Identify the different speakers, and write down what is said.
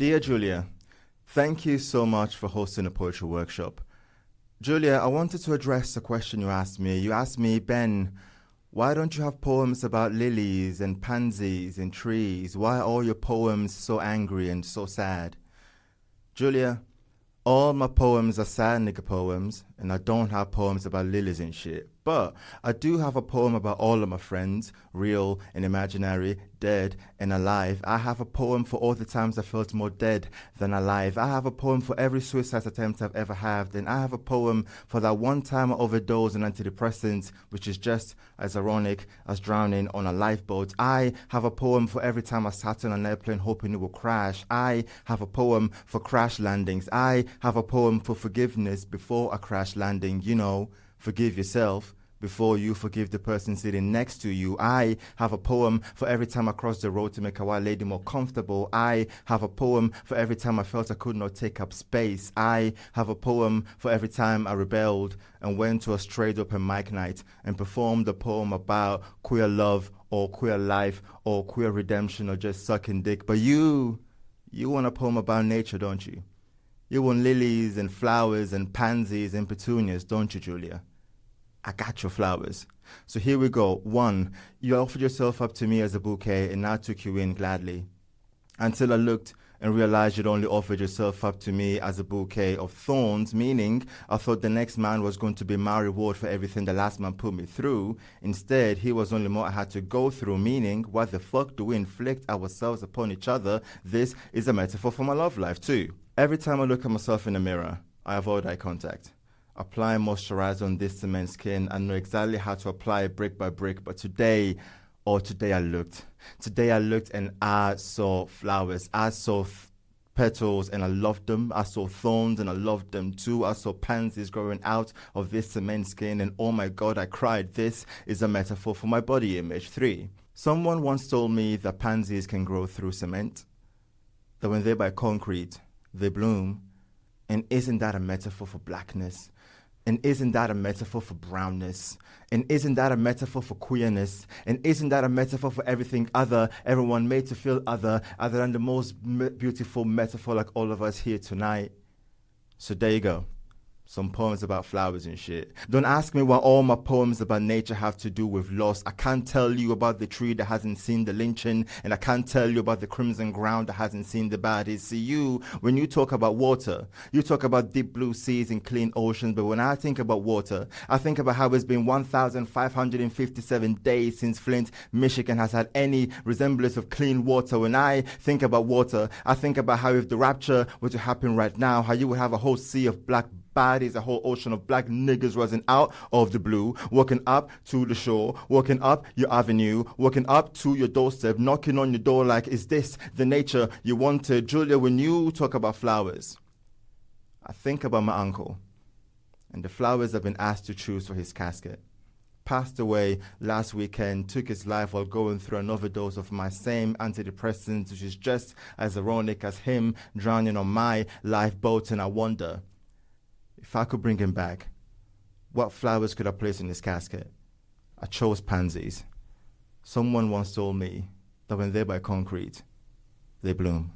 Speaker 1: Dear Julia, thank you so much for hosting a poetry workshop. Julia, I wanted to address a question you asked me. You asked me, Ben, why don't you have poems about lilies and pansies and trees? Why are all your poems so angry and so sad? Julia, all my poems are sad nigga poems, and I don't have poems about lilies and shit. But I do have a poem about all of my friends, real and imaginary, dead and alive. I have a poem for all the times I felt more dead than alive. I have a poem for every suicide attempt I've ever had. And I have a poem for that one time I overdosed on antidepressants, which is just as ironic as drowning on a lifeboat. I have a poem for every time I sat on an airplane hoping it would crash. I have a poem for crash landings. I have a poem for forgiveness before a crash landing. You know, forgive yourself before you forgive the person sitting next to you. I have a poem for every time I crossed the road to make a white lady more comfortable. I have a poem for every time I felt I could not take up space. I have a poem for every time I rebelled and went to a straight open mic night and performed a poem about queer love or queer life or queer redemption or just sucking dick. But you want a poem about nature, don't you? You want lilies and flowers and pansies and petunias, don't you, Julia? I got your flowers. So here we go. 1, you offered yourself up to me as a bouquet and I took you in gladly. Until I looked and realized you'd only offered yourself up to me as a bouquet of thorns, meaning I thought the next man was going to be my reward for everything the last man put me through. Instead, he was only more I had to go through, meaning what the fuck do we inflict ourselves upon each other? This is a metaphor for my love life too. Every time I look at myself in the mirror, I avoid eye contact. Apply moisturizer on this cement skin. I know exactly how to apply it brick by brick, but today I looked. Today I looked and I saw flowers. I saw petals and I loved them. I saw thorns and I loved them too. I saw pansies growing out of this cement skin and oh my God, I cried. This is a metaphor for my body image. 3, someone once told me that pansies can grow through cement, that when they're by concrete, they bloom. And isn't that a metaphor for blackness? And isn't that a metaphor for brownness? And isn't that a metaphor for queerness? And isn't that a metaphor for everything other, everyone made to feel other than the most beautiful metaphor like all of us here tonight? So there you go. Some poems about flowers and shit. Don't ask me what all my poems about nature have to do with loss. I can't tell you about the tree that hasn't seen the lynching, and I can't tell you about the crimson ground that hasn't seen the baddies. See, when you talk about water, you talk about deep blue seas and clean oceans, but when I think about water, I think about how it's been 1,557 days since Flint, Michigan has had any resemblance of clean water. When I think about water, I think about how if the rapture were to happen right now, how you would have a whole sea of black bodies, a whole ocean of black niggas rising out of the blue, walking up to the shore, walking up your avenue, walking up to your doorstep, knocking on your door like, is this the nature you wanted? Julia, when you talk about flowers, I think about my uncle and the flowers I've been asked to choose for his casket. Passed away last weekend, took his life while going through an overdose of my same antidepressants, which is just as ironic as him drowning on my lifeboat. And I wonder, if I could bring him back, what flowers could I place in his casket? I chose pansies. Someone once told me that when they're by concrete, they bloom.